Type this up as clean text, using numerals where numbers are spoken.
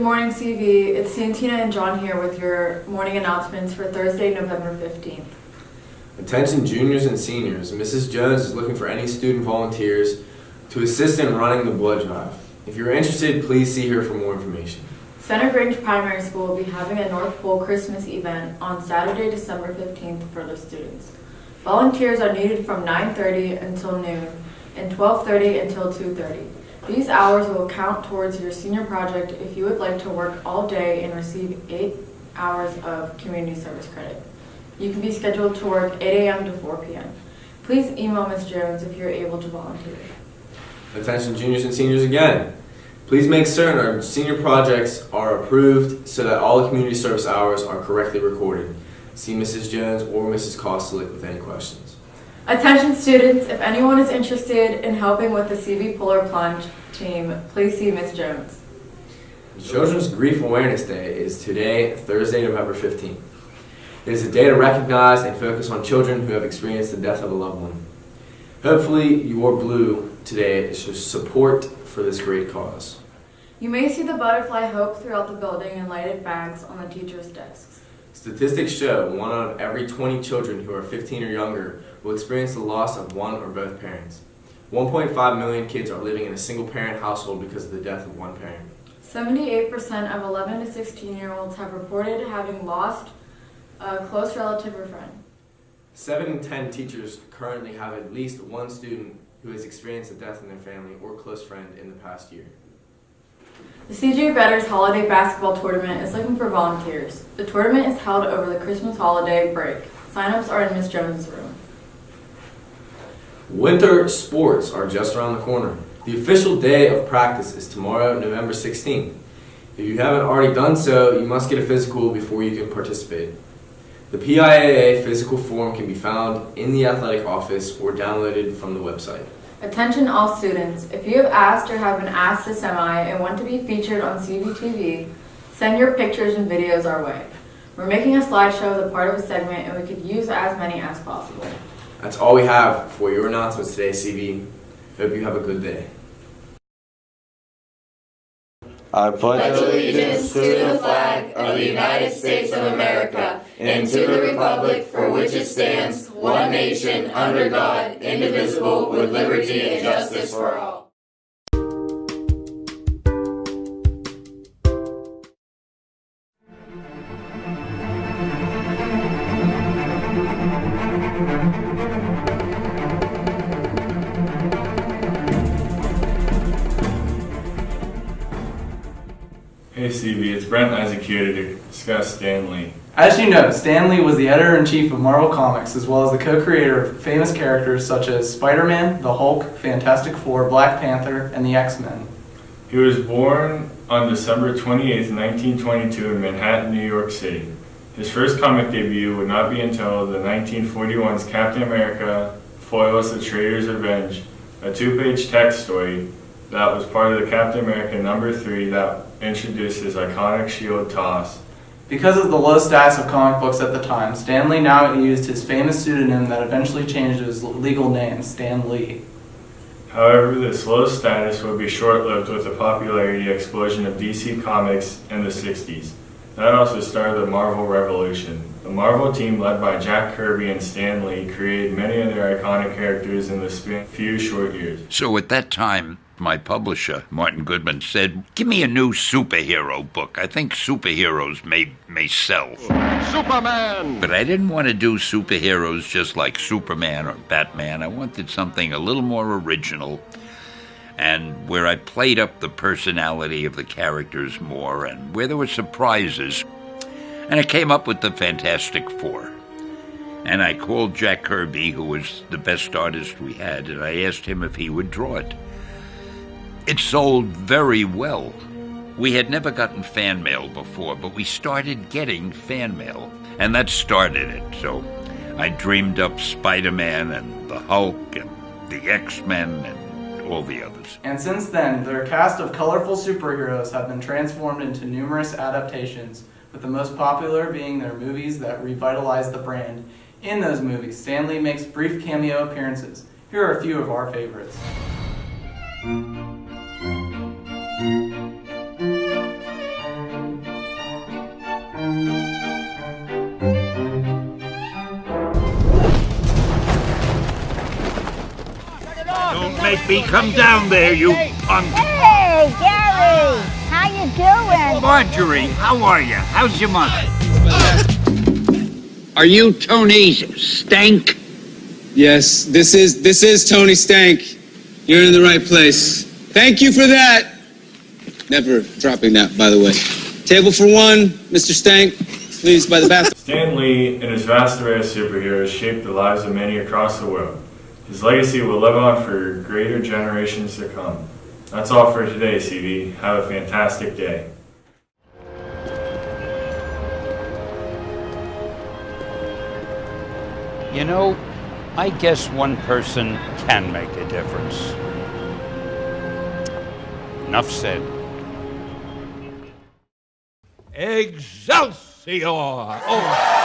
morning, CV. It's Santina and John here with your morning announcements for Thursday, November 15th. Attention juniors and seniors, Mrs. Jones is looking for any student volunteers to assist in running the blood drive. If you're interested, please see her for more information. Center Grange Primary School will be having a North Pole Christmas event on Saturday, December 15th for the students. Volunteers are needed from 9:30 until noon and 12:30 until 2:30. These hours will count towards your senior project if you would like to work all day and receive 8 hours of community service credit. You can be scheduled to work 8 a.m. to 4 p.m. Please email Ms. Jones if you're able to volunteer. Attention juniors and seniors again. Please make certain our senior projects are approved so that all the community service hours are correctly recorded. See Mrs. Jones or Mrs. Kostelik with any questions. Attention students, if anyone is interested in helping with the CV Polar Plunge team, please see Ms. Jones. Children's Grief Awareness Day is today, Thursday, November 15th. It is a day to recognize and focus on children who have experienced the death of a loved one. Hopefully, you wore blue today is just support for this great cause. You may see the butterfly hope throughout the building and lighted bags on the teachers' desks. Statistics show 1 out of every 20 children who are 15 or younger will experience the loss of one or both parents. 1.5 million kids are living in a single-parent household because of the death of one parent. 78% of 11 to 16-year-olds have reported having lost a close relative or friend. 7 in 10 teachers currently have at least one student who has experienced a death in their family or close friend in the past year. The CJ Betters Holiday Basketball Tournament is looking for volunteers. The tournament is held over the Christmas holiday break. Sign-ups are in Ms. Jones' room. Winter sports are just around the corner. The official day of practice is tomorrow, November 16th. If you haven't already done so, you must get a physical before you can participate. The PIAA physical form can be found in the athletic office or downloaded from the website. Attention all students, if you have asked or have been asked to semi and want to be featured on CVTV, send your pictures and videos our way. We're making a slideshow as a part of a segment and we could use as many as possible. That's all we have for your announcements today, CV. Hope you have a good day. I pledge allegiance to the flag of the United States of America and to the republic for which it stands, one nation, under God, indivisible, with liberty and justice for all. Hey CV, it's Brent Isaac here to discuss Stan Lee. As you know, Stan Lee was the editor-in-chief of Marvel Comics, as well as the co-creator of famous characters such as Spider-Man, the Hulk, Fantastic Four, Black Panther, and the X-Men. He was born on December 28, 1922 in Manhattan, New York City. His first comic debut would not be until the 1941's Captain America, Foil's The Traitor's Revenge, a 2-page text story that was part of the Captain America #3 that introduced his iconic shield toss. Because of the low status of comic books at the time, Stan Lee now used his famous pseudonym that eventually changed to his legal name, Stan Lee. However, this low status would be short-lived with the popularity explosion of DC Comics in the 60s. That also started the Marvel Revolution. The Marvel team, led by Jack Kirby and Stan Lee, created many of their iconic characters in the span of few short years. So at that time, my publisher, Martin Goodman, said, "Give me a new superhero book. I think superheroes may sell." Superman! But I didn't want to do superheroes just like Superman or Batman. I wanted something a little more original and where I played up the personality of the characters more and where there were surprises. And I came up with the Fantastic Four. And I called Jack Kirby, who was the best artist we had, and I asked him if he would draw it. It sold very well. We had never gotten fan mail before, but we started getting fan mail, and that started it. So I dreamed up Spider-Man and the Hulk and the X-Men and all the others. And since then, their cast of colorful superheroes have been transformed into numerous adaptations, with the most popular being their movies that revitalized the brand. In those movies, Stan Lee makes brief cameo appearances. Here are a few of our favorites. me come down there, you punk. Hey, Gary! How you doing? Marjorie, how are you? How's your mother? Are you Tony Stank? Yes, this is Tony Stank. You're in the right place. Thank you for that. Never dropping that, by the way. Table for one, Mr. Stank. Please, by the bathroom. Stan Lee and his vast array of superheroes shaped the lives of many across the world. His legacy will live on for greater generations to come. That's all for today, CV. Have a fantastic day. You know, I guess one person can make a difference. Enough said. Excelsior! Oh.